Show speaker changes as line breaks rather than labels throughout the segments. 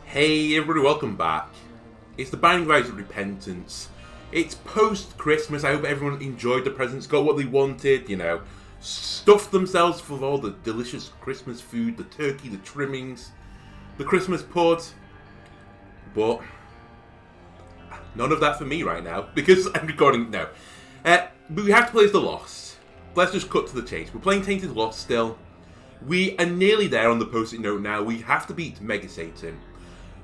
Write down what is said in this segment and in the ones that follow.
Hey everybody, welcome back. It's the Binding of Isaac Repentance. It's post-Christmas. I hope everyone enjoyed the presents, got what they wanted, stuffed themselves with all the delicious Christmas food, the turkey, the trimmings, the Christmas pud. But none of that for me right now, because I'm recording now. But we have to play as the Lost. Let's just cut to the chase. We're playing Tainted Lost still. We are nearly there on the post-it note now. We have to beat Mega Satan.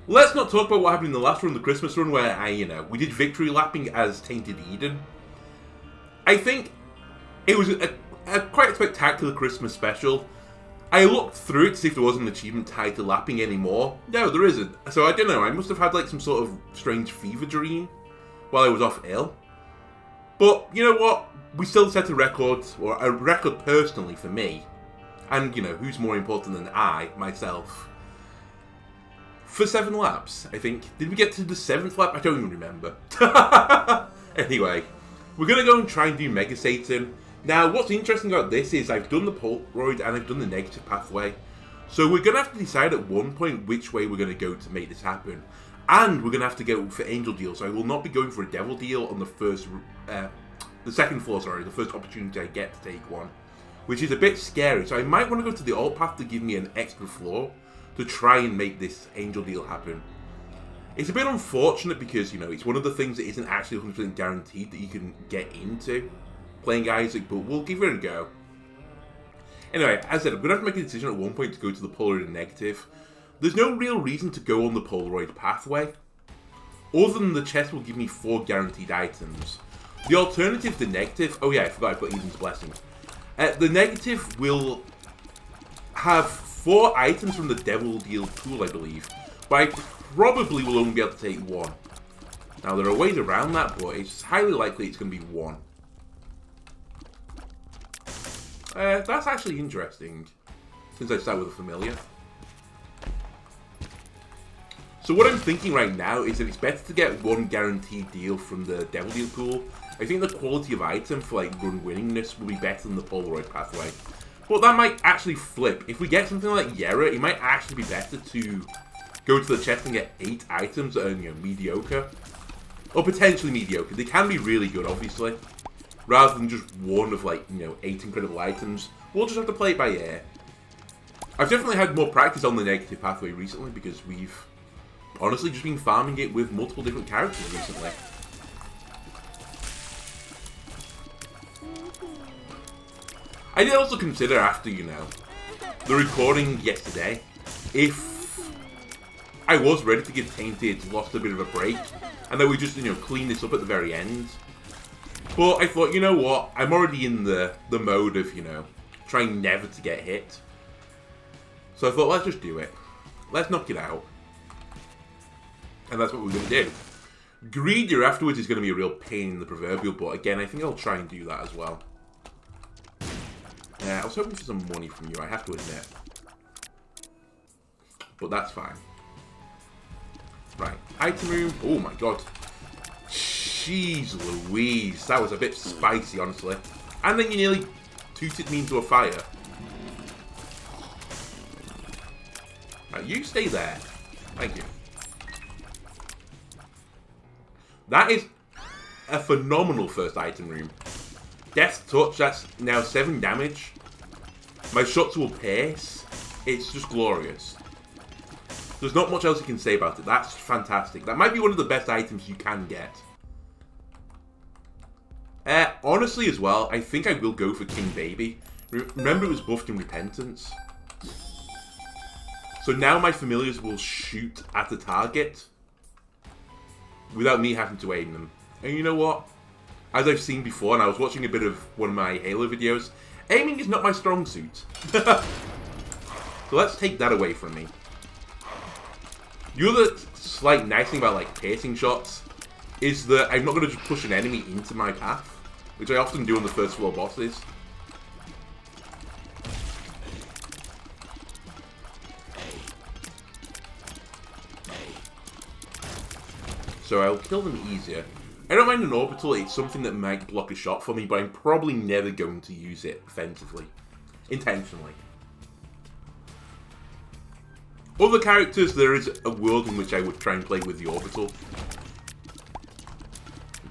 Let's not talk about what happened in the last run, the Christmas run, where we did victory lapping as Tainted Eden. I think it was a quite a spectacular Christmas special. I looked through it to see if there was an achievement tied to lapping anymore. No, there isn't. So I don't know, I must have had some sort of strange fever dream while I was off ill. But you know what? We still set a record, or a record personally for me. And, who's more important than I, myself? For 7 laps, I think. Did we get to the 7th lap? I don't even remember. Anyway, we're going to go and try and do Mega Satan. Now, what's interesting about this is I've done the Polaroid and I've done the negative pathway. So we're going to have to decide at one point which way we're going to go to make this happen. And we're going to have to go for Angel Deal. So I will not be going for a Devil Deal on the second floor, the first opportunity I get to take one. Which is a bit scary. So I might want to go to the alt path to give me an extra floor to try and make this Angel Deal happen. It's a bit unfortunate because, it's one of the things that isn't actually 100% guaranteed that you can get into playing Isaac, but we'll give it a go. Anyway, as I said, I'm going to have to make a decision at one point to go to the Polaroid and negative. There's no real reason to go on the Polaroid pathway, other than the chest will give me 4 guaranteed items. The alternative, the negative, oh yeah, I forgot I've got Eden's Blessing. The negative will have 4 items from the Devil Deal pool, I believe. But I probably will only be able to take 1. Now, there are ways around that, but it's highly likely it's going to be 1. That's actually interesting, since I start with a familiar. So what I'm thinking right now is that it's better to get 1 guaranteed deal from the Devil Deal pool. I think the quality of item for run winningness will be better than the Polaroid pathway. But that might actually flip. If we get something like Yera, it might actually be better to go to the chest and get 8 items that are, mediocre. Or potentially mediocre. They can be really good, obviously. Rather than just 1 of 8 incredible items. We'll just have to play it by ear. I've definitely had more practice on the negative pathway recently because we've honestly just been farming it with multiple different characters recently. I did also consider after, the recording yesterday, if I was ready to give Tainted Lost a bit of a break, and then we just, clean this up at the very end. But I thought, you know what, I'm already in the mode of, trying never to get hit. So I thought, let's just do it. Let's knock it out. And that's what we're going to do. Greedier afterwards is going to be a real pain in the proverbial, but again, I think I'll try and do that as well. I was hoping for some money from you, I have to admit. But that's fine. Right, item room. Oh my god. Jeez Louise, that was a bit spicy, honestly. And then you nearly tooted me into a fire. Right, you stay there. Thank you. That is a phenomenal first item room. Death Touch, that's now 7 damage. My shots will pierce. It's just glorious. There's not much else you can say about it. That's fantastic. That might be one of the best items you can get. Honestly as well, I think I will go for King Baby. Remember it was buffed in Repentance. So now my familiars will shoot at the target without me having to aim them. And you know what? As I've seen before, and I was watching a bit of one of my Halo videos, aiming is not my strong suit. So let's take that away from me. The other slight nice thing about piercing shots is that I'm not going to just push an enemy into my path, which I often do on the first floor bosses. So I'll kill them easier. I don't mind an orbital, it's something that might block a shot for me, but I'm probably never going to use it offensively. Intentionally. Other characters, there is a world in which I would try and play with the orbital.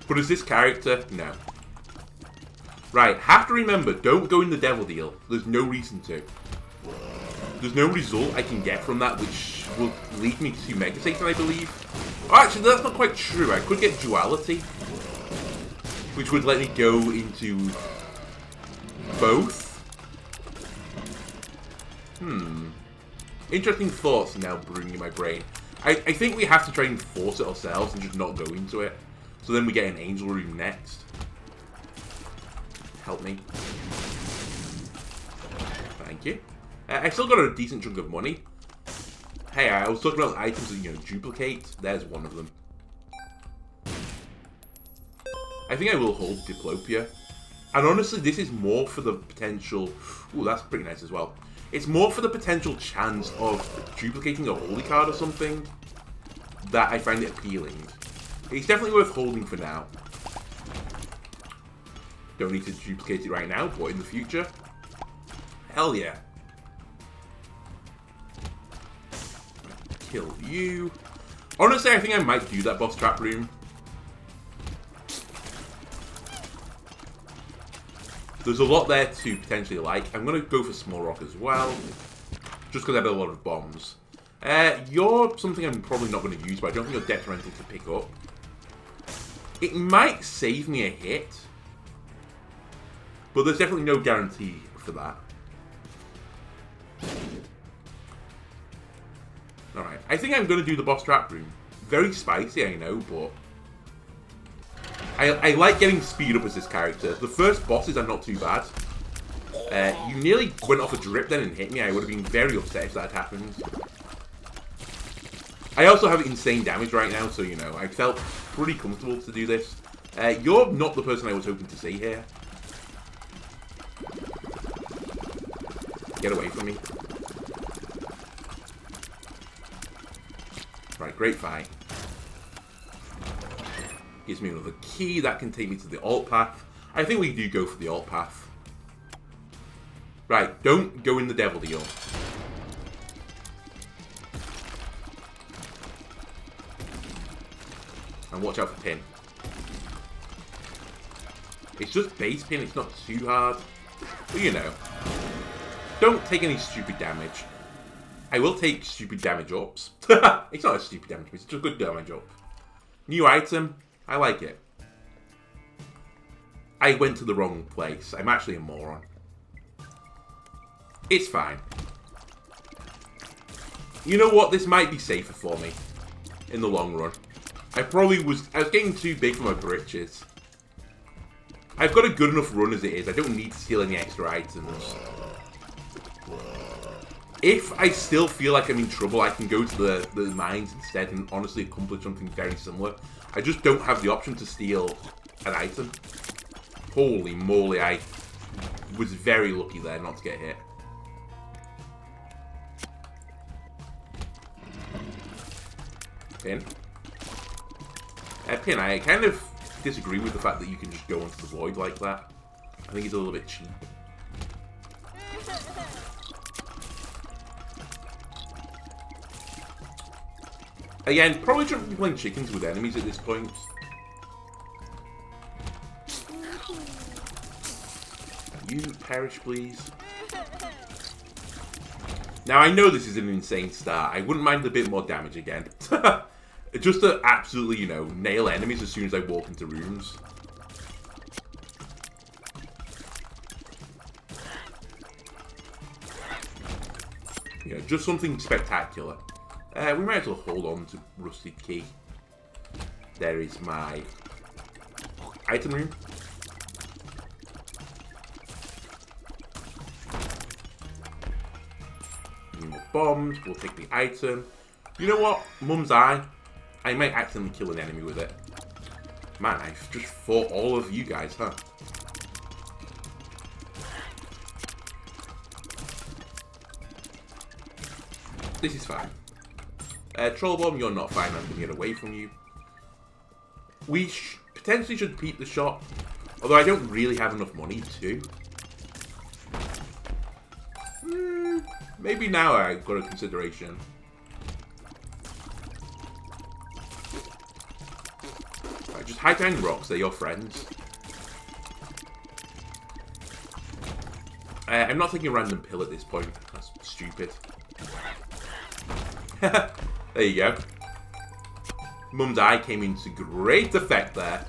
But as this character, no. Right, have to remember, don't go in the devil deal. There's no reason to. There's no result I can get from that which will lead me to Mega Satan, I believe. Oh, actually, that's not quite true. I could get duality, which would let me go into both. Interesting thoughts now brewing in my brain. I think we have to try and force it ourselves and just not go into it. So then we get an angel room next. Help me. Thank you. I still got a decent chunk of money. Hey, I was talking about items that, you know, duplicate. There's one of them. I think I will hold Diplopia. And honestly, this is more for the potential... Ooh, that's pretty nice as well. It's more for the potential chance of duplicating a holy card or something that I find it appealing. It's definitely worth holding for now. Don't need to duplicate it right now, but in the future. Hell yeah. Kill you. Honestly, I think I might do that boss trap room. There's a lot there to potentially like. I'm going to go for Small Rock as well. Just because I have a lot of bombs. You're something I'm probably not going to use, but I don't think you're detrimental to pick up. It might save me a hit. But there's definitely no guarantee for that. Alright, I think I'm going to do the boss trap room. Very spicy, I know, but... I like getting speed up as this character. The first bosses are not too bad. You nearly went off a drip then and hit me. I would have been very upset if that had happened. I also have insane damage right now, so, you know, I felt pretty comfortable to do this. You're not the person I was hoping to see here. Get away from me. Right, great fight. Gives me another key that can take me to the alt path. I think we do go for the alt path. Right, don't go in the devil deal. And watch out for pin. It's just base pin, it's not too hard. But you know. Don't take any stupid damage. I will take stupid damage ups. It's not a stupid damage, it's just a good damage up. New item. I like it. I went to the wrong place. I'm actually a moron. It's fine. You know what? This might be safer for me. In the long run. I was getting too big for my britches. I've got a good enough run as it is. I don't need to steal any extra items. If I still feel like I'm in trouble, I can go to the mines instead and honestly accomplish something very similar. I just don't have the option to steal an item. Holy moly, I was very lucky there not to get hit. Pin. Pin, I kind of disagree with the fact that you can just go into the void like that. I think it's a little bit cheap. Again, probably shouldn't be playing chickens with enemies at this point. You perish, please. Now, I know this is an insane start. I wouldn't mind a bit more damage again. Just to absolutely, you know, nail enemies as soon as I walk into rooms. You know, just something spectacular. We might as well hold on to Rusted Key. There is my item room. Any more bombs. We'll take the item. You know what? Mum's eye. I might accidentally kill an enemy with it. Man, I've just fought all of you guys, huh? This is fine. Troll Bomb, you're not fine. I'm going to get away from you. We potentially should peep the shop. Although I don't really have enough money to. Maybe now I've got a consideration. Just hide behind rocks, they're your friends. I'm not taking a random pill at this point. That's stupid. There you go. Mum's eye came into great effect there.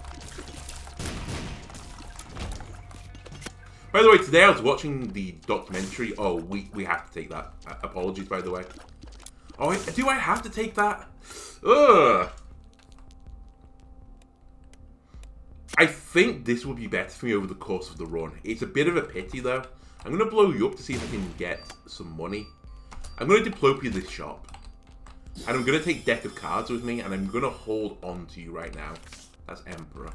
By the way, today I was watching the documentary. Oh, we have to take that. Apologies, by the way. Oh, do I have to take that? Ugh. I think this will be better for me over the course of the run. It's a bit of a pity, though. I'm going to blow you up to see if I can get some money. I'm going to diplopia this shop. And I'm going to take deck of cards with me, and I'm going to hold on to you right now. That's Emperor.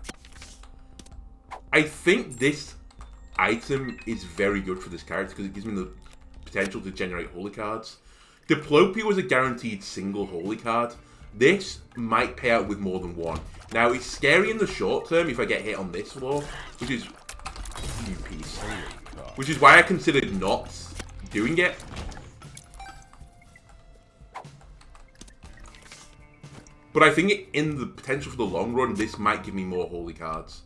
I think this item is very good for this character because it gives me the potential to generate holy cards. Diplopia was a guaranteed single holy card. This might pay out with more than one. Now, it's scary in the short term if I get hit on this floor, which is... new piece. Which is why I considered not doing it. But I think in the potential for the long run, this might give me more holy cards.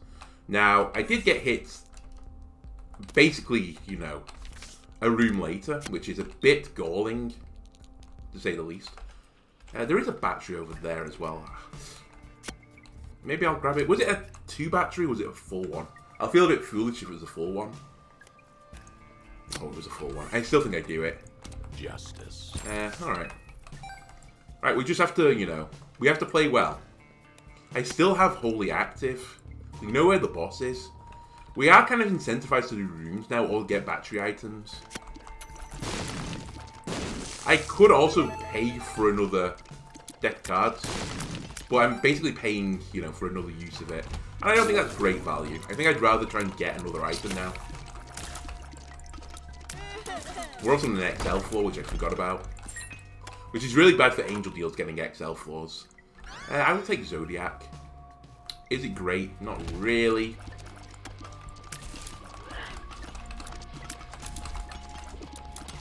Now, I did get hit basically, you know, a room later, which is a bit galling, to say the least. There is a battery over there as well. Maybe I'll grab it. Was it a 2 battery or was it a full one? I'll feel a bit foolish if it was a full one. Oh, it was a full one. I still think I'd do it.
Justice.
Alright. Right, we just have to, you know, we have to play well. I still have Holy active. We know where the boss is. We are kind of incentivized to do rooms now or get battery items. I could also pay for another deck of cards, but I'm basically paying, you know, for another use of it. And I don't think that's great value. I think I'd rather try and get another item now. We're also on an XL floor, which I forgot about. Which is really bad for Angel Deals getting XL floors. I will take Zodiac. Is it great? Not really.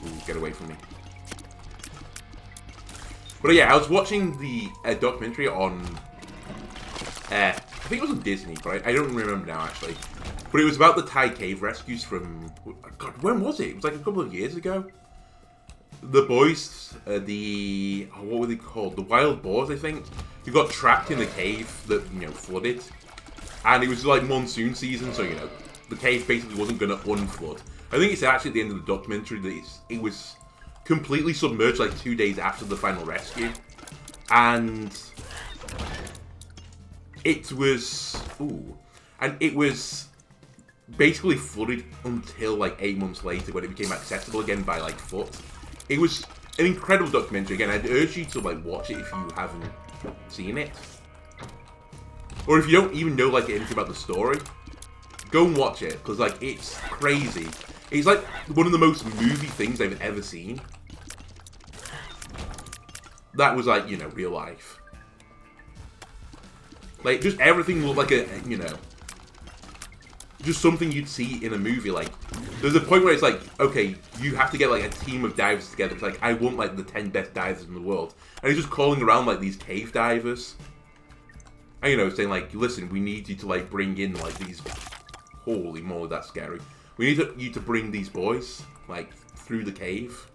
Ooh, get away from me. But yeah, I was watching the documentary on... I think it was on Disney, but I don't remember now, actually. But it was about the Thai cave rescues from... God, when was it? It was like a couple of years ago. The boys, the... Oh, what were they called? The wild boars, I think. Who got trapped in the cave that, you know, flooded. And it was like monsoon season, so, you know, the cave basically wasn't going to unflood. I think it's actually at the end of the documentary that it was completely submerged like 2 days after the final rescue. And it was... Ooh. And it was basically flooded until like 8 months later when it became accessible again by like foot. It was an incredible documentary. Again, I'd urge you to like watch it if you haven't seen it. Or if you don't even know like anything about the story, go and watch it, because like it's crazy. It's like one of the most movie things I've ever seen. That was like, you know, real life. Like, just everything looked like a, you know, just something you'd see in a movie. Like, there's a point where it's like, okay, you have to get like a team of divers together. It's like, I want like the 10 best divers in the world. And he's just calling around like these cave divers. And, you know, saying like, listen, we need you to like bring in like these, holy moly, that's scary. We need you to bring these boys, like, through the cave.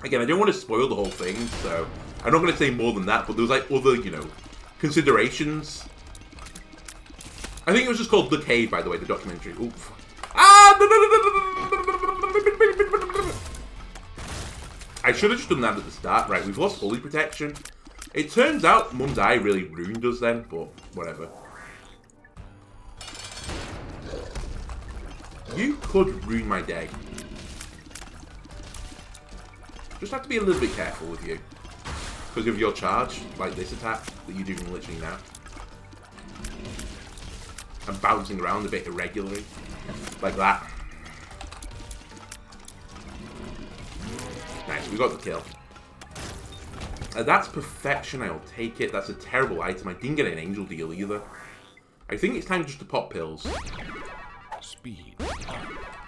Again, I don't want to spoil the whole thing, so I'm not going to say more than that, but there was like other, you know, considerations. I think it was just called The Cave, by the way, the documentary. Oof. Ah! I should have just done that at the start. Right, we've lost holy protection. It turns out Mum's Eye really ruined us then, but whatever. You could ruin my day. Just have to be a little bit careful with you. Because of your charge, like this attack that you're doing literally now. I'm bouncing around a bit irregularly. Like that. Nice, we got the kill. That's perfection, I'll take it. That's a terrible item. I didn't get an angel deal either. I think it's time just to pop pills.
Speed.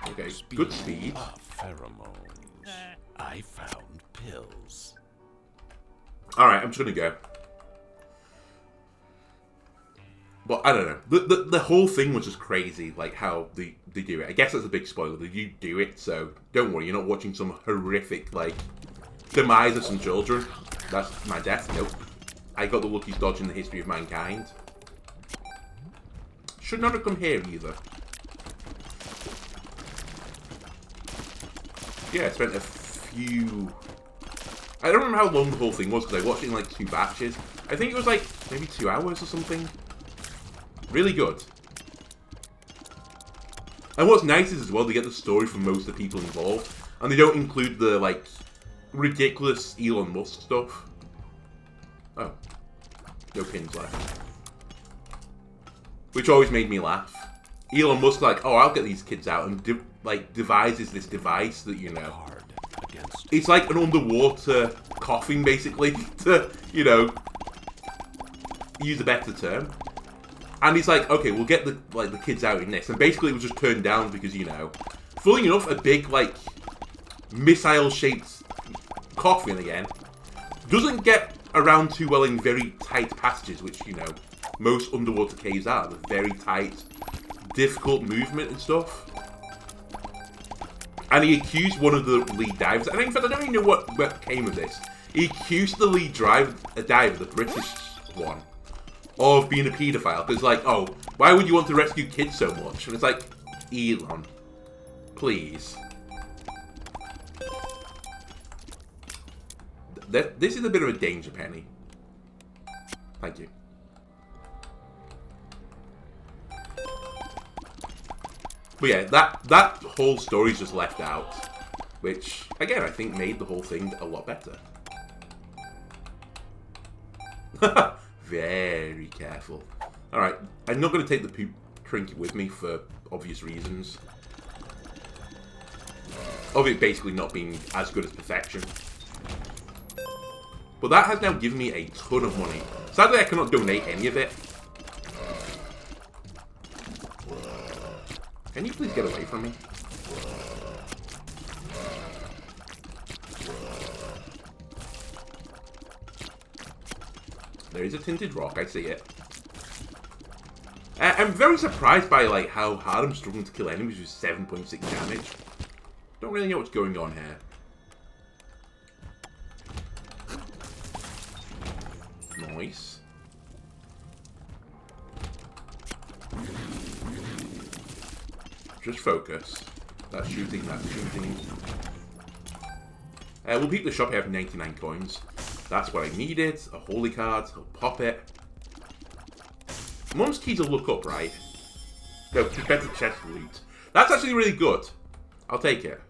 Okay, good speed.
Pheromones. I found pills.
Alright, I'm just gonna go. But I don't know. The whole thing was just crazy, like how they do it. I guess that's a big spoiler. They do it, so don't worry. You're not watching some horrific, like, demise of some children. That's my death. Nope. I got the luckiest dodge in the history of mankind. Should not have come here either. Yeah, I spent a few... I don't remember how long the whole thing was, because I watched it in like 2 batches. I think it was like, maybe 2 hours or something. Really good. And what's nice is, as well, they get the story from most of the people involved. And they don't include the, like, ridiculous Elon Musk stuff. Oh. No pins left. Which always made me laugh. Elon Musk, like, oh, I'll get these kids out, and, devises this device that, you know... It's like an underwater coffin, basically, to, you know, use a better term. And he's like, okay, we'll get the kids out in this. And basically it was just turned down because, you know, fully enough, a big, like, missile-shaped coffin, again, doesn't get around too well in very tight passages, which, you know, most underwater caves are. They're very tight, difficult movement and stuff. And he accused one of the lead divers, and in fact, I don't even know what came of this. He accused the lead diver, the British one, of being a paedophile. Because, like, oh, why would you want to rescue kids so much? And it's like, Elon, please. This is a bit of a danger penny. Thank you. But yeah, that whole story's just left out, which, again, I think made the whole thing a lot better. Very careful. Alright, I'm not going to take the poop trinket with me for obvious reasons. Of it basically not being as good as perfection. But that has now given me a ton of money. Sadly, I cannot donate any of it. Can you please get away from me? There is a tinted rock, I see it. I'm very surprised by, like, how hard I'm struggling to kill enemies with 7.6 damage. Don't really know what's going on here. Nice. Just focus. That's shooting, that's shooting. We'll beat the shop. I have 99 coins. That's what I needed. A holy card. I'll pop it. Mum's keys will look up, right? No, better chest loot. That's actually really good. I'll take it.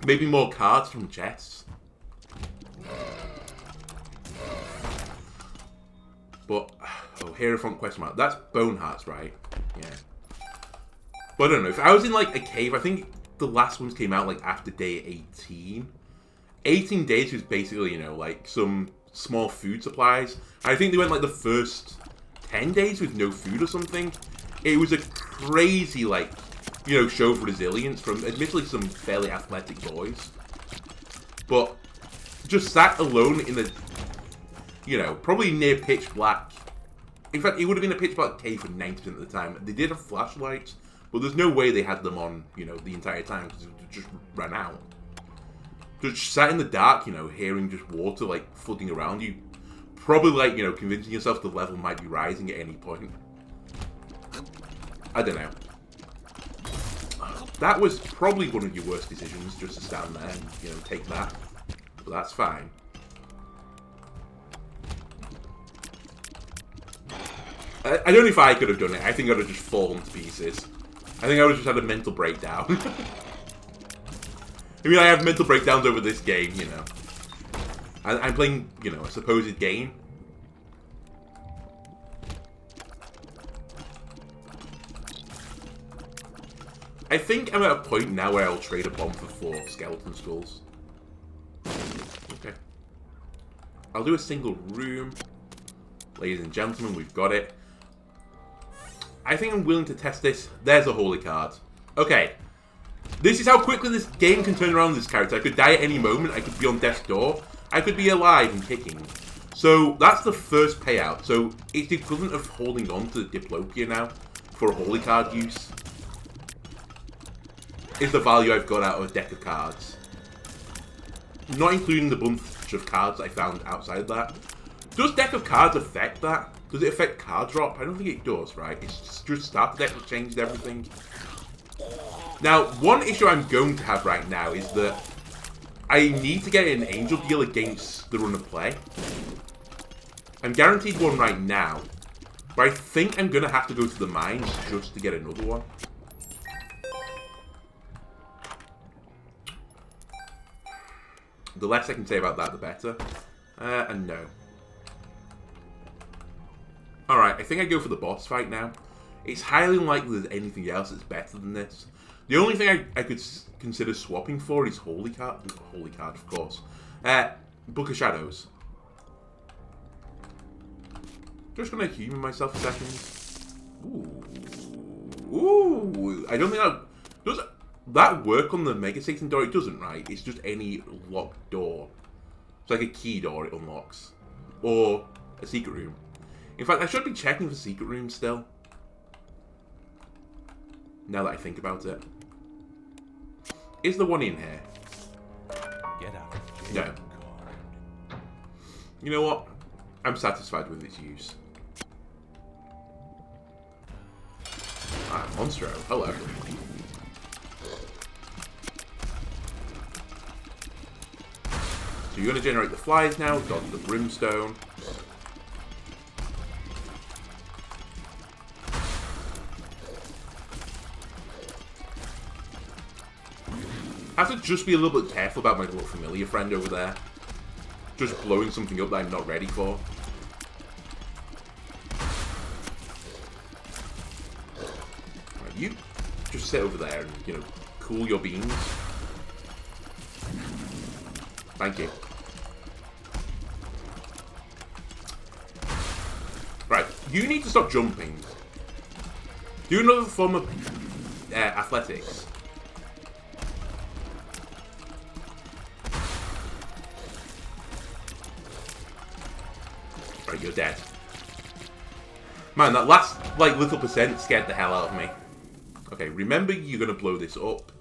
Maybe more cards from chests. But, oh, Hierophant question mark. That's bone hearts, right? Yeah. But I don't know, if I was in, like, a cave, I think the last ones came out, like, after day 18. 18 days was basically, you know, like, some small food supplies. I think they went, like, the first 10 days with no food or something. It was a crazy, like, you know, show of resilience from, admittedly, some fairly athletic boys. But just sat alone in the, you know, probably near pitch black. In fact, it would have been a pitch black cave for 90% of the time. They did have flashlights. But there's no way they had them on, you know, the entire time, because it just ran out. Just sat in the dark, you know, hearing just water, like, flooding around you. Probably, like, you know, convincing yourself the level might be rising at any point. I don't know. That was probably one of your worst decisions, just to stand there and, you know, take that. But that's fine. I don't know if I could have done it. I think I'd have just fallen to pieces. I think I would have just had a mental breakdown. I mean, I have mental breakdowns over this game, you know. I'm playing, you know, a supposed game. I think I'm at a point now where I'll trade a bomb for 4 skeleton skulls. Okay. I'll do a single room. Ladies and gentlemen, we've got it. I think I'm willing to test this. There's a holy card. Okay. This is how quickly this game can turn around this character. I could die at any moment. I could be on death's door. I could be alive and kicking. So that's the first payout. So it's the equivalent of holding on to the Diplopia now for holy card use. Is the value I've got out of a deck of cards. Not including the bunch of cards I found outside that. Does deck of cards affect that? Does it affect card drop? I don't think it does, right? It's just starter deck that changed everything. Now, one issue I'm going to have right now is that I need to get an Angel deal against the run of play. I'm guaranteed one right now, but I think I'm going to have to go to the mines just to get another one. The less I can say about that, the better. And no. Alright, I think I go for the boss fight now. It's highly unlikely there's anything else that's better than this. The only thing I could consider swapping for is Holy Card. Holy Card, of course. Book of Shadows. Just gonna humour myself a second. Ooh. Ooh. I don't think that... Does that work on the Mega Satan door? It doesn't, right? It's just any locked door. It's like a key door it unlocks. Or a secret room. In fact, I should be checking for secret rooms still. Now that I think about it. Is there one in here?
Get out of
No.
card.
You know what? I'm satisfied with its use. Ah, Monstro. Hello. So you're going to generate the flies now, dodge the brimstone. I have to just be a little bit careful about my little familiar friend over there. Just blowing something up that I'm not ready for. Right, you just sit over there and, you know, cool your beans. Thank you. Right, you need to stop jumping. Do another form of athletics. Right, you're dead. Man, that last, like, little percent scared the hell out of me. Okay, remember you're going to blow this up.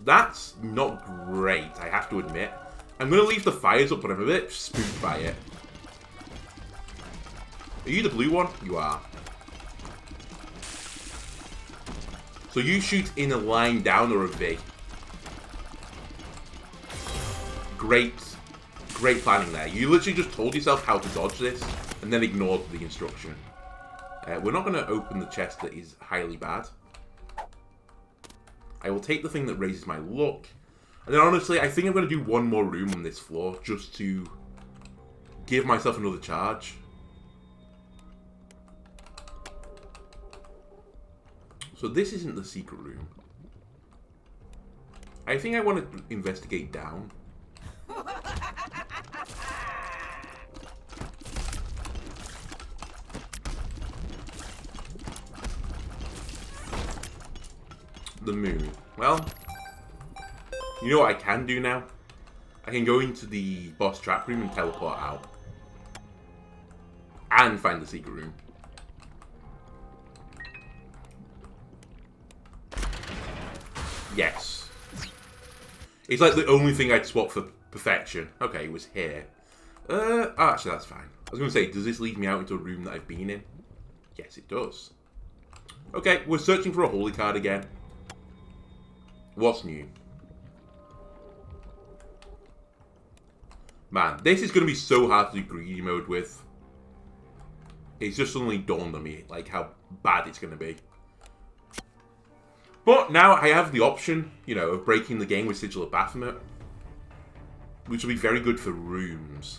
That's not great, I have to admit. I'm going to leave the fires up, but I'm a bit spooked by it. Are you the blue one? You are. So you shoot in a line down or a V. Great planning there. You literally just told yourself how to dodge this, and then ignored the instruction. We're not going to open the chest that is highly bad. I will take the thing that raises my luck. And then honestly, I think I'm going to do one more room on this floor, just to give myself another charge. So this isn't the secret room. I think I want to investigate down. The moon. Well, you know what I can do now? I can go into the boss trap room and teleport out. And find the secret room. Yes. It's like the only thing I'd swap for perfection. Okay, it was here. Oh, actually, that's fine. I was going to say, does this lead me out into a room that I've been in? Yes, it does. Okay, we're searching for a holy card again. What's new? Man, this is going to be so hard to do greedy mode with. It's just suddenly dawned on me, like, how bad it's going to be. But now I have the option, you know, of breaking the game with Sigil of Baphomet. Which will be very good for rooms.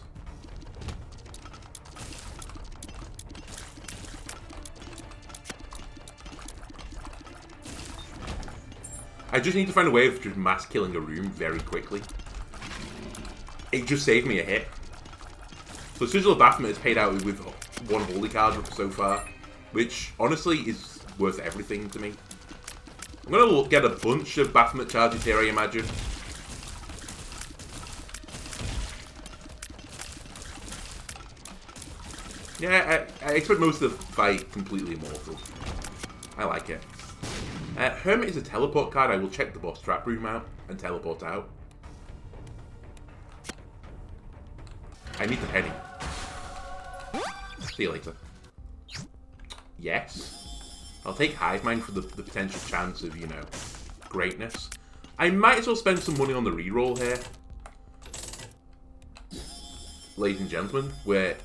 I just need to find a way of just mass killing a room very quickly. It just saved me a hit. So Sigil of Baphomet is paid out with one holy card so far. Which, honestly, is worth everything to me. I'm going to get a bunch of Baphomet charges here, I imagine. Yeah, I expect most of the fight completely immortal. I like it. Hermit is a teleport card. I will check the boss trap room out and teleport out. I need the penny. See you later. Yes. I'll take Hive Mind for the potential chance of, you know, greatness. I might as well spend some money on the reroll here. Ladies and gentlemen, we're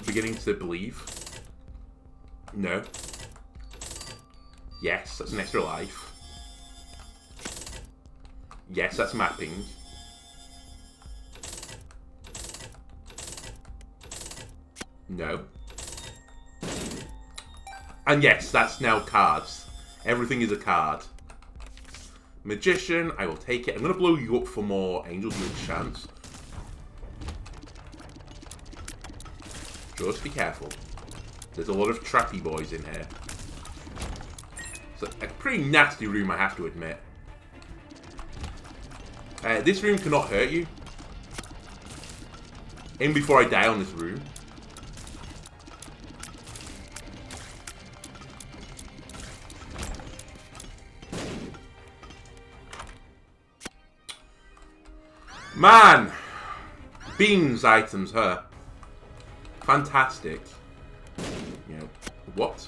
beginning to believe. No. Yes, that's an extra life. Yes, that's mapping. No. And yes, that's now cards. Everything is a card. Magician, I will take it. I'm going to blow you up for more Angel Deal chance. Just be careful. There's a lot of trappy boys in here. It's a pretty nasty room, I have to admit. This room cannot hurt you. In before I die on this room. Man! Beans items, her. Fantastic. You know, what?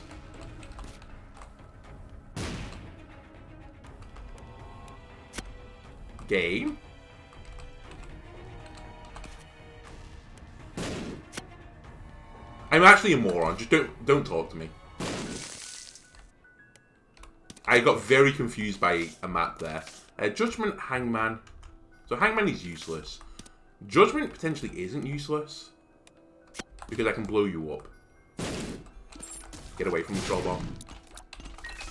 Game? I'm actually a moron. Just don't talk to me. I got very confused by a map there. Judgment, Hangman. So Hangman is useless. Judgment potentially isn't useless. Because I can blow you up. Get away from the troll bomb.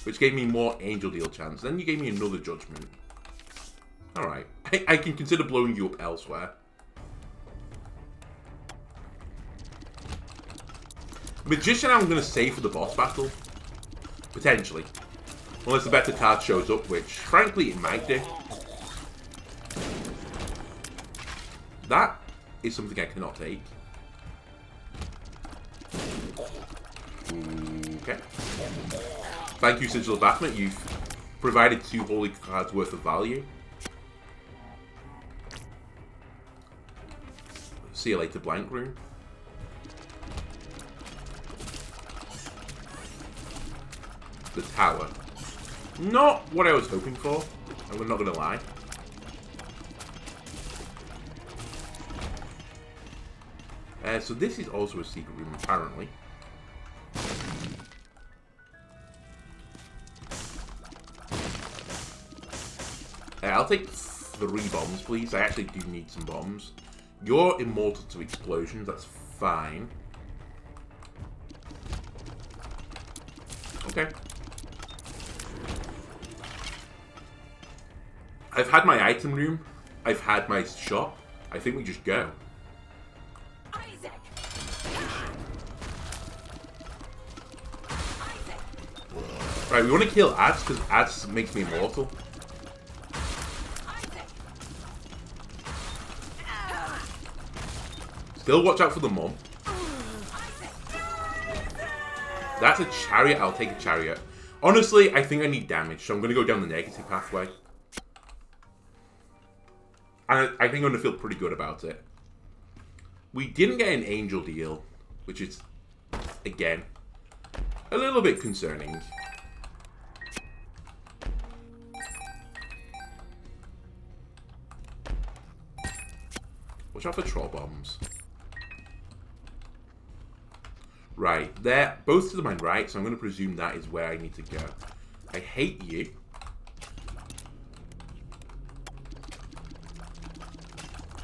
Which gave me more Angel Deal chance. Then you gave me another Judgment. Alright. I can consider blowing you up elsewhere. Magician I'm going to save for the boss battle. Potentially. Unless a better card shows up, which frankly it might do. That is something I cannot take. Okay. Thank you, Sigil of Baphomet. You've provided 2 holy cards worth of value. See you later, blank room. The tower. Not what I was hoping for. I'm not going to lie. So this is also a secret room, apparently. I'll take 3 bombs, please. I actually do need some bombs. You're immortal to explosions, that's fine. Okay. I've had my item room. I've had my shop. I think we just go. Right, we want to kill Ads, because Ads makes me immortal. Still watch out for the mum. That's a chariot. I'll take a chariot. Honestly, I think I need damage, so I'm going to go down the negative pathway. And I think I'm going to feel pretty good about it. We didn't get an Angel Deal, which is, again, a little bit concerning. Watch out for troll bombs. Right, they're both to my right, so I'm going to presume that is where I need to go. I hate you.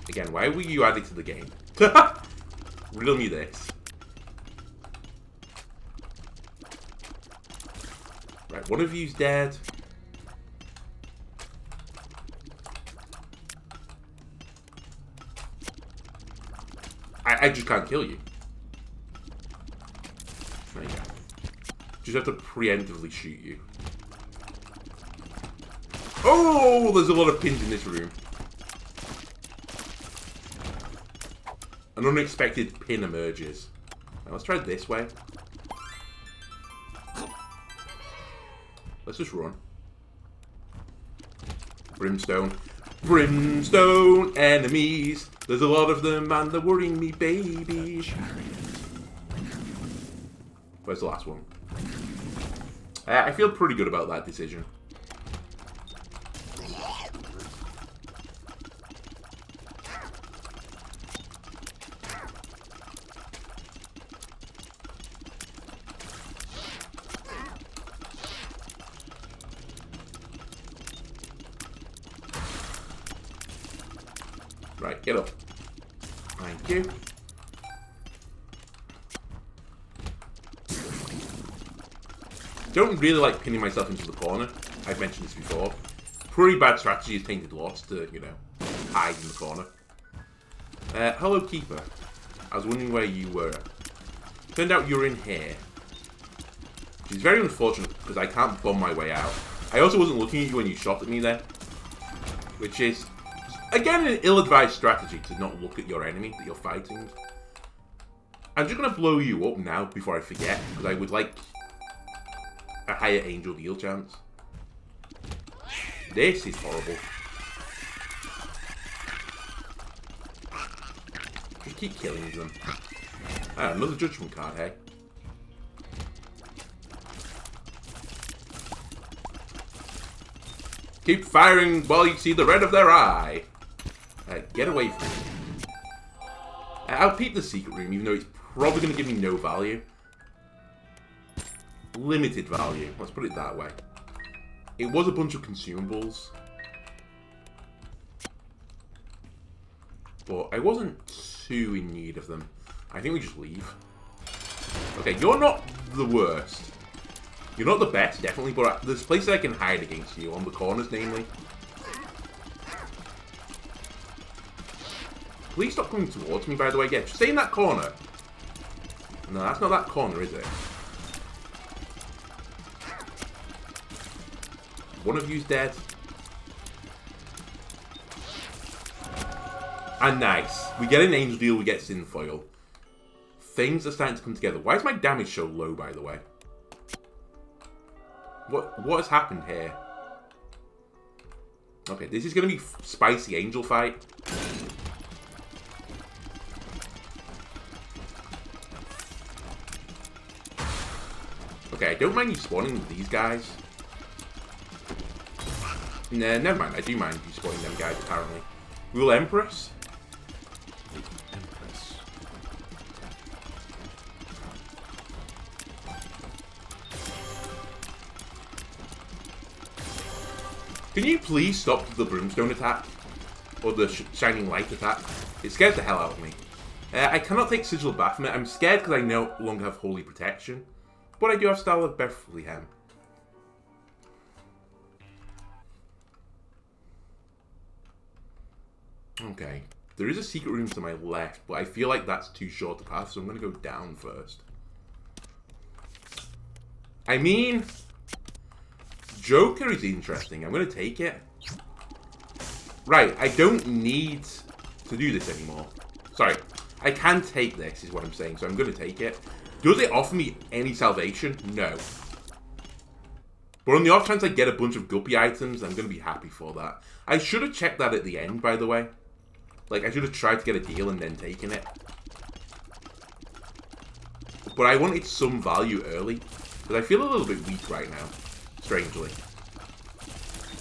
Again, why were you added to the game? Riddle me this. Right, one of you's dead. I just can't kill you. There you go. Just have to preemptively shoot you. Oh, there's a lot of pins in this room. An unexpected pin emerges. Now let's try it this way. Let's just run. Brimstone. Brimstone enemies. There's a lot of them and they're worrying me, baby. Where's the last one? I feel pretty good about that decision. Right, get up. Thank you. Don't really like pinning myself into the corner. I've mentioned this before. Pretty bad strategy is Tainted Lost to, you know, hide in the corner. Hello, Keeper. I was wondering where you were. Turned out you're in here. Which is very unfortunate because I can't bomb my way out. I also wasn't looking at you when you shot at me there. Which is, again, an ill-advised strategy to not look at your enemy that you're fighting. I'm just going to blow you up now before I forget, because I would like a higher angel deal chance. This is horrible. Just keep killing them. Ah, another judgment card, hey? Keep firing while you see the red of their eye. Get away from me. I'll peep the secret room, even though it's probably going to give me no value. Limited value, let's put it that way. It was a bunch of consumables. But I wasn't too in need of them. I think we just leave. Okay, you're not the worst. You're not the best, definitely, but there's places I can hide against you, on the corners, namely. Please stop coming towards me, by the way. Yeah, just stay in that corner. No, that's not that corner, is it? One of you's dead. And nice. We get an angel deal, we get Sin Foil. Things are starting to come together. Why is my damage so low, by the way? What has happened here? Okay, this is going to be spicy angel fight. Okay, I don't mind you spawning with these guys. Nah, never mind. I do mind you spawning them guys, apparently. Rule Empress?
Empress.
Can you please stop the Brimstone attack? Or the Shining Light attack? It scares the hell out of me. I cannot take Sigil of Baphomet. I'm scared because I no longer have Holy Protection. But I do have Star of Bethlehem. Okay. There is a secret room to my left, but I feel like that's too short a path, so I'm going to go down first. I mean, Joker is interesting. I'm going to take it. Right, I don't need to do this anymore. Sorry. I can take this, is what I'm saying, so I'm going to take it. Does it offer me any salvation? No. But on the off chance I get a bunch of guppy items, I'm going to be happy for that. I should have checked that at the end, by the way. Like, I should have tried to get a deal and then taken it. But I wanted some value early. Because I feel a little bit weak right now. Strangely.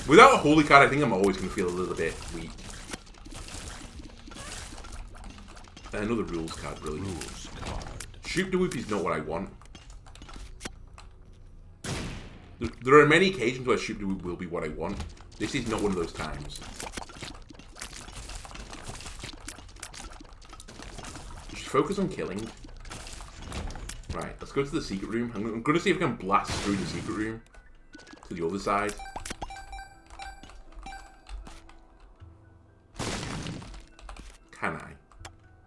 Without a holy card, I think I'm always going to feel a little bit weak. Another rules card, really.
Rules card.
Shoot the Whoop is not what I want. There are many occasions where Shoot the Whoop will be what I want. This is not one of those times. Just focus on killing. Right, let's go to the secret room. I'm going to see if I can blast through the secret room to the other side. Can I?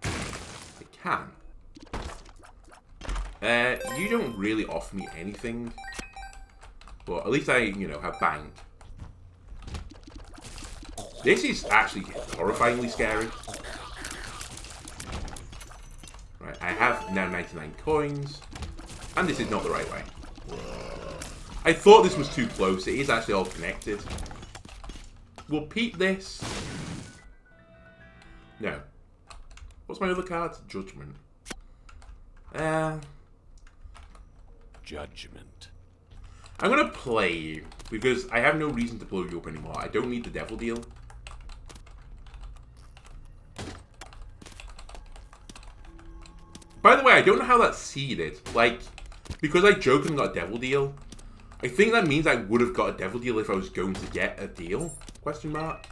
I can. You don't really offer me anything. But at least I, you know, have bang. This is actually horrifyingly scary. Right, I have now 99 coins. And this is not the right way. I thought this was too close. It is actually all connected. We'll peep this. No. What's my other card? Judgment.
Judgment.
I'm gonna play you because I have no reason to blow you up anymore. I don't need the devil deal. By the way, I don't know how that's seeded. Like, because I joked and got a devil deal, I think that means I would have got a devil deal if I was going to get a deal? Question mark.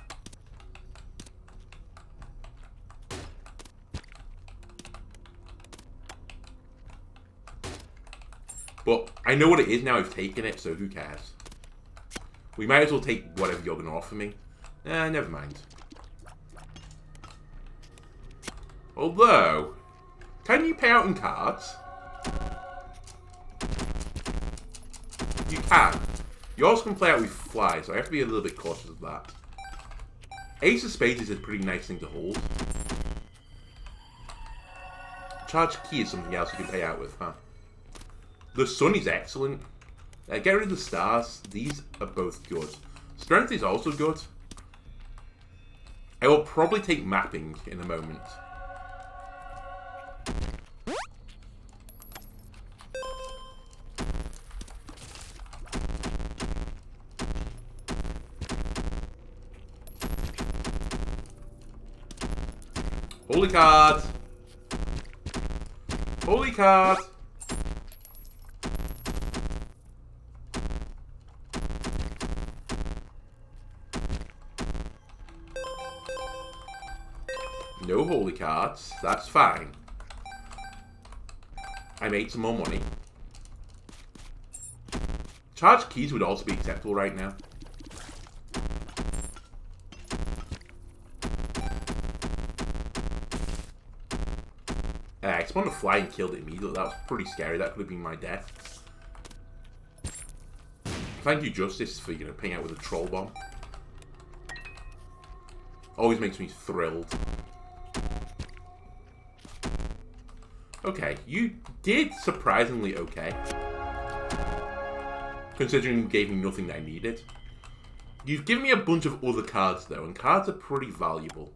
But I know what it is now. I've taken it, so who cares? We might as well take whatever you're going to offer me. Never mind. Although, can you pay out in cards? You can. You also can play out with fly, so I have to be a little bit cautious of that. Ace of Spades is a pretty nice thing to hold. Charge Key is something else you can pay out with, huh? The Sun is excellent. Get rid of the Stars. These are both good. Strength is also good. I will probably take Mapping in a moment. Holy card! Holy card! No holy cards. That's fine. I made some more money. Charge keys would also be acceptable right now. I spawned a fly and killed it immediately. That was pretty scary. That could have been my death. Thank you, Justice, for, you know, paying out with a troll bomb. Always makes me thrilled. Okay, you did surprisingly okay. Considering you gave me nothing that I needed. You've given me a bunch of other cards, though, and cards are pretty valuable.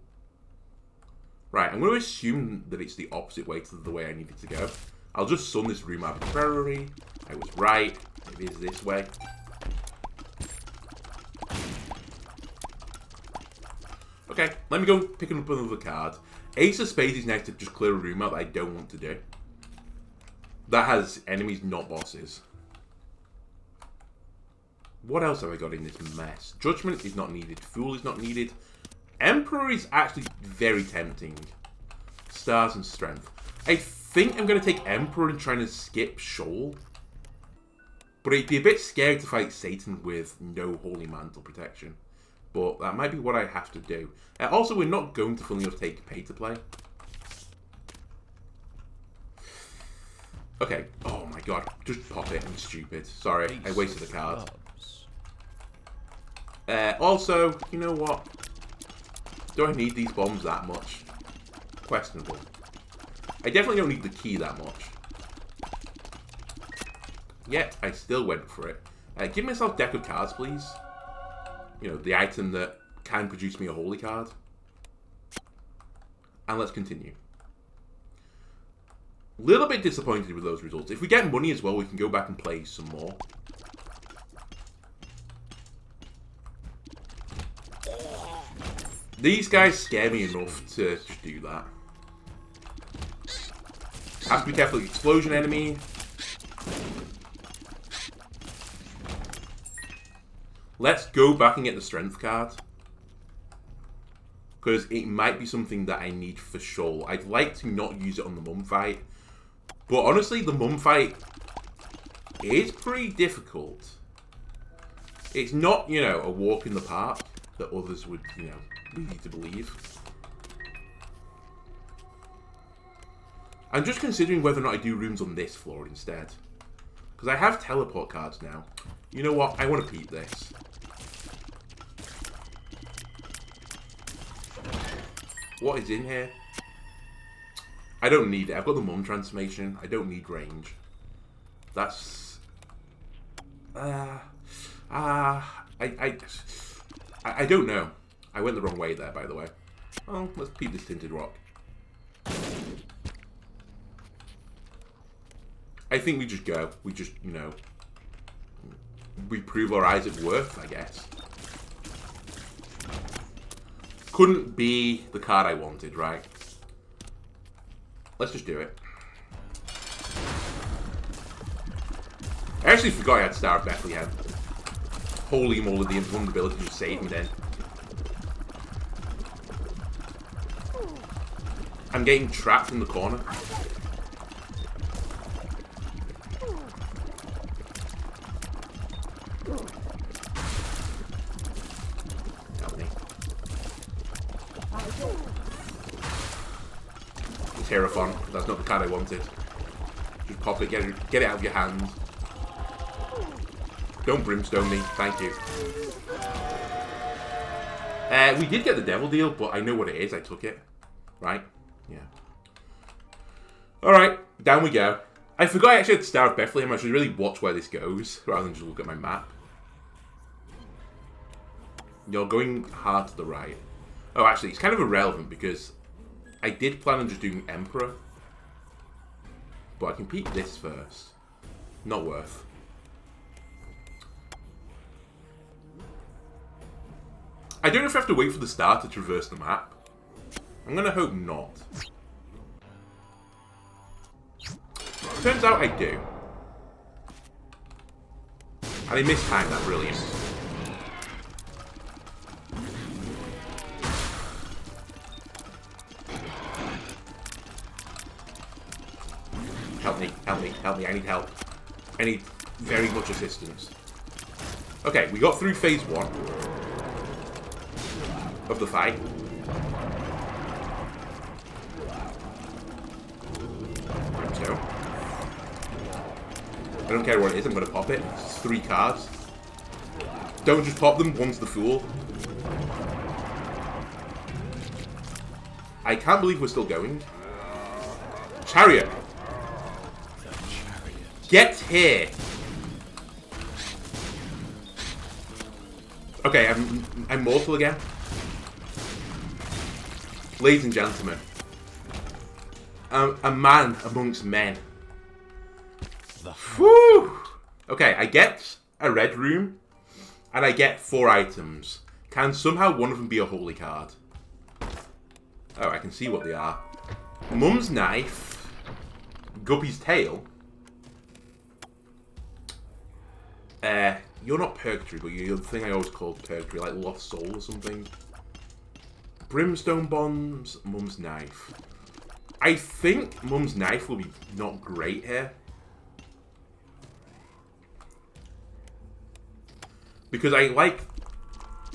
Right, I'm going to assume that it's the opposite way to the way I need it to go. I'll just sun this room arbitrarily. I was right. It is this way. Okay, let me go pick up another card. Ace of Spades is nice to just clear a room out that I don't want to do. That has enemies, not bosses. What else have I got in this mess? Judgment is not needed. Fool is not needed. Emperor is actually very tempting. Stars and Strength. I think I'm going to take Emperor and try to skip Shoal. But it'd be a bit scary to fight Satan with no Holy Mantle protection. But that might be what I have to do. Also, we're not going to, funnily enough, take Pay to Play. Okay. Oh my god. Just pop it. I'm stupid. Sorry. I wasted a card. Also, you know what? Do I need these bombs that much? Questionable. I definitely don't need the key that much. Yet, I still went for it. Give myself a deck of cards, please. You know, the item that can produce me a holy card. And let's continue. Little bit disappointed with those results. If we get money as well, we can go back and play some more. These guys scare me enough to just do that. Have to be careful of the explosion enemy. Let's go back and get the strength card. Because it might be something that I need for Shoal. I'd like to not use it on the mum fight. But honestly, the mum fight is pretty difficult. It's not, you know, a walk in the park that others would, you know, lead you to believe. I'm just considering whether or not I do rooms on this floor instead. Because I have teleport cards now. You know what? I want to peep this. What is in here? I don't need it. I've got the mum transformation. I don't need range. That's... I don't know. I went the wrong way there, by the way. Oh, let's peep this tinted rock. I think we just go. We just, you know... We prove our Isaac worth, I guess. Couldn't be the card I wanted, right? Let's just do it. I actually forgot I had Star of Bethlehem. Holy moly, the invulnerability just saved me then. I'm getting trapped in the corner. Help me. It's Hierophant. That's not the card I wanted. Just pop it, get it out of your hands. Don't brimstone me, thank you. We did get the devil deal, but I know what it is. I took it. Right? Yeah. Alright, down we go. I forgot I actually had Star of Bethlehem. I should really watch where this goes, rather than just look at my map. You're going hard to the right. Oh, actually, it's kind of irrelevant, because I did plan on just doing Emperor. But I can peek this first. Not worth. I don't know if I have to wait for the star to traverse the map. I'm gonna hope not. Turns out I do. And I mistimed that, brilliant. Help me, help me, help me, I need help. I need very much assistance. Okay, we got through phase 1 of the fight. So, I don't care what it is, I'm going to pop it. It's 3 cards. Don't just pop them, one's the fool. I can't believe we're still going. Chariot! Get here! Okay, I'm mortal again. Ladies and gentlemen, a man amongst men. Whew! Okay, I get a red room, and I get 4 items. Can somehow one of them be a holy card? Oh, I can see what they are. Mum's Knife, Guppy's Tail. You're not Purgatory, but you're the thing I always called Purgatory, like Lost Soul or something. Brimstone Bombs, Mum's Knife. I think Mum's Knife will be not great here. Because I like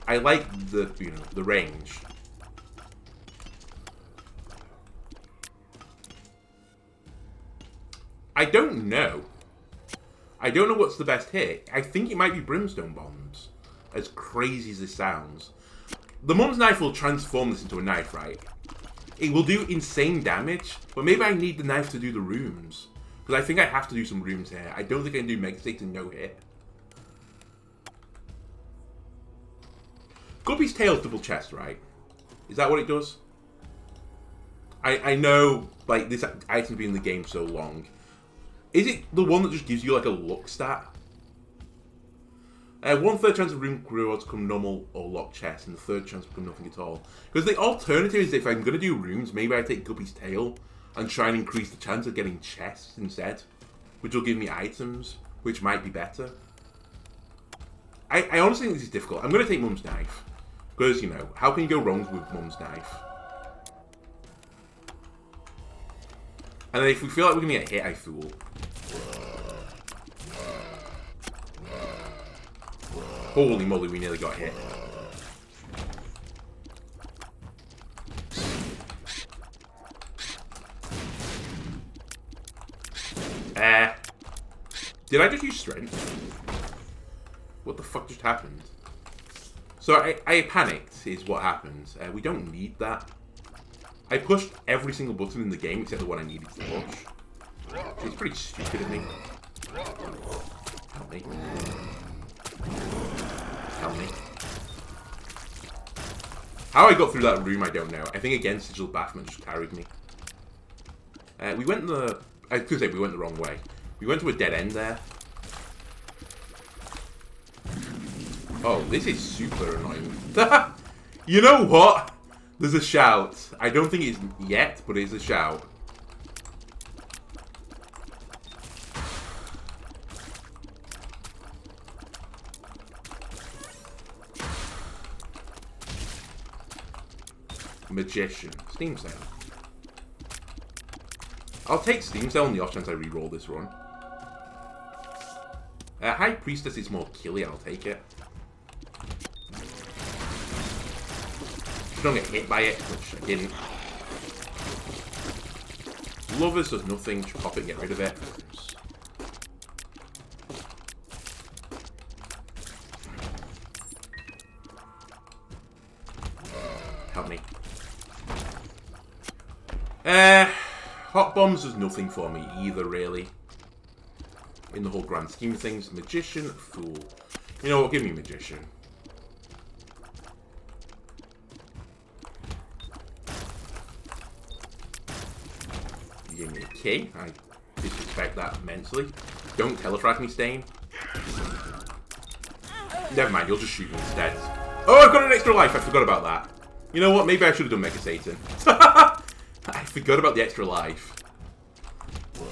the, you know, the range. I don't know. I don't know what's the best hit. I think it might be Brimstone Bombs. As crazy as this sounds. The Mum's Knife will transform this into a knife, right? It will do insane damage, but maybe I need the knife to do the rooms. Because I think I have to do some rooms here. I don't think I can do Mega Stakes and no hit. Guppy's Tail's double chest, right? Is that what it does? I know, like, this item's been in the game so long. Is it the one that just gives you, like, a luck stat? 1/3 chance of room rewards become normal or locked chest, and the 3rd chance become nothing at all. Because the alternative is if I'm going to do rooms, maybe I take Guppy's Tail and try and increase the chance of getting chests instead. Which will give me items, which might be better. I honestly think this is difficult. I'm going to take Mum's Knife. Because, you know, how can you go wrong with Mum's Knife? And then if we feel like we're going to get hit, I fool. Holy moly, we nearly got hit. Did I just use strength? What the fuck just happened? So I panicked, is what happened. We don't need that. I pushed every single button in the game except the one I needed to push. So it's pretty stupid of me. Help me. Help me. How I got through that room, I don't know. I think again, Sigil Baphomet just carried me. We went the... I could say we went the wrong way. We went to a dead end there. Oh, this is super annoying. You know what? There's a shout. I don't think it's yet, but it's a shout. Magician. Steam sale. I'll take Steam sale on the off chance I re-roll this run. High Priestess is more killy, I'll take it. Just don't get hit by it, which I didn't. Lovers does nothing, just pop it and get rid of it. Help me. Hot bombs does nothing for me either, really. In the whole grand scheme of things. Magician, Fool. You know what, give me Magician. You gave me a key. I disrespect that immensely. Don't telefrag me, Stain. Never mind, you'll just shoot me instead. Oh, I've got an extra life. I forgot about that. You know what? Maybe I should have done Mega Satan. I forgot about the extra life.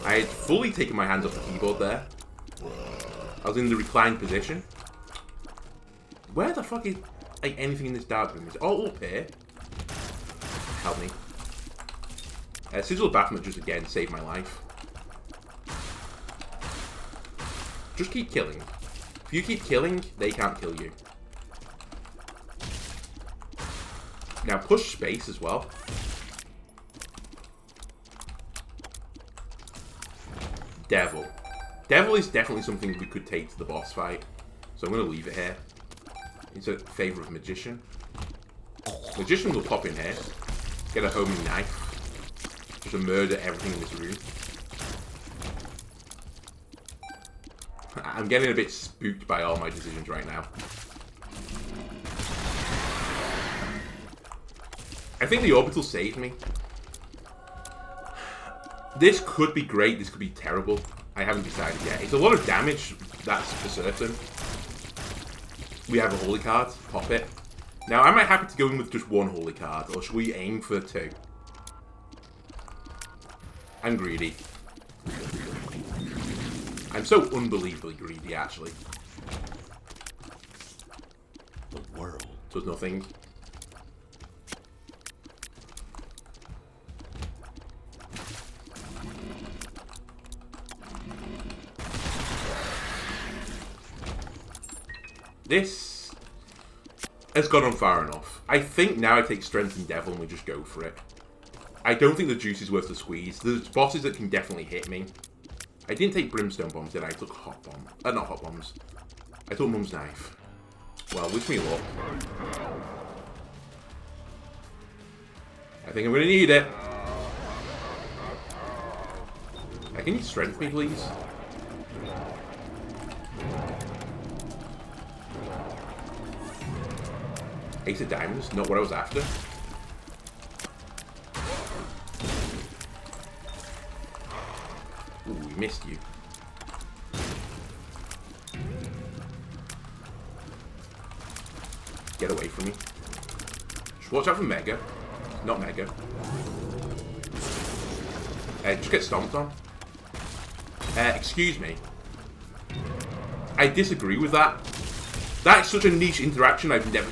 I had fully taken my hands off the keyboard there. I was in the reclined position. Where the fuck is like anything in this dark room? Is it all up here? Help me. Sigil Baphomet just again saved my life. Just keep killing. If you keep killing, they can't kill you. Now push space as well. Devil. Devil is definitely something we could take to the boss fight. So I'm going to leave it here. In favour of Magician. Magician will pop in here. Get a homing knife. Just to murder everything in this room. I'm getting a bit spooked by all my decisions right now. I think the orbital saved me. This could be great, this could be terrible. I haven't decided yet. It's a lot of damage, that's for certain. We have a holy card, pop it. Now, am I happy to go in with just one holy card, or should we aim for two? I'm greedy. I'm so unbelievably greedy, actually.
The world
does nothing. This has gone on far enough. I think now I take Strength and Devil and we just go for it. I don't think the juice is worth the squeeze. There's bosses that can definitely hit me. I didn't take Brimstone Bombs, did I? I took Hot Bomb. Not Hot Bombs. I took Mum's Knife. Well, wish me luck. I think I'm going to need it. Can you strength me, please? Ace of Diamonds, not what I was after. Ooh, we missed you. Get away from me. Just watch out for Mega. Not Mega. Just get stomped on. Excuse me. I disagree with that. That's such a niche interaction I've never...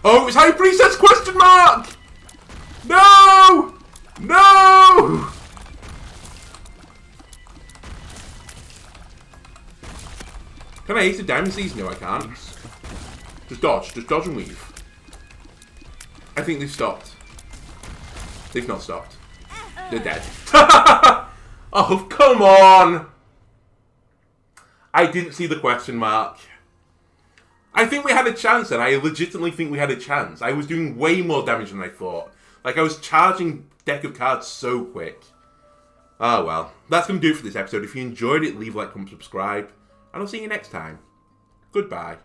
Oh, it's High Priestess question mark! No! No! Can I Ace of Diamonds these? No, I can't. Just dodge. Just dodge and weave. I think they've stopped. They've not stopped. They're dead. Oh, come on! I didn't see the question mark. I think we had a chance, and I legitimately think we had a chance. I was doing way more damage than I thought. Like, I was charging deck of cards so quick. Oh well. That's going to do it for this episode. If you enjoyed it, leave a like, comment, subscribe. And I'll see you next time. Goodbye.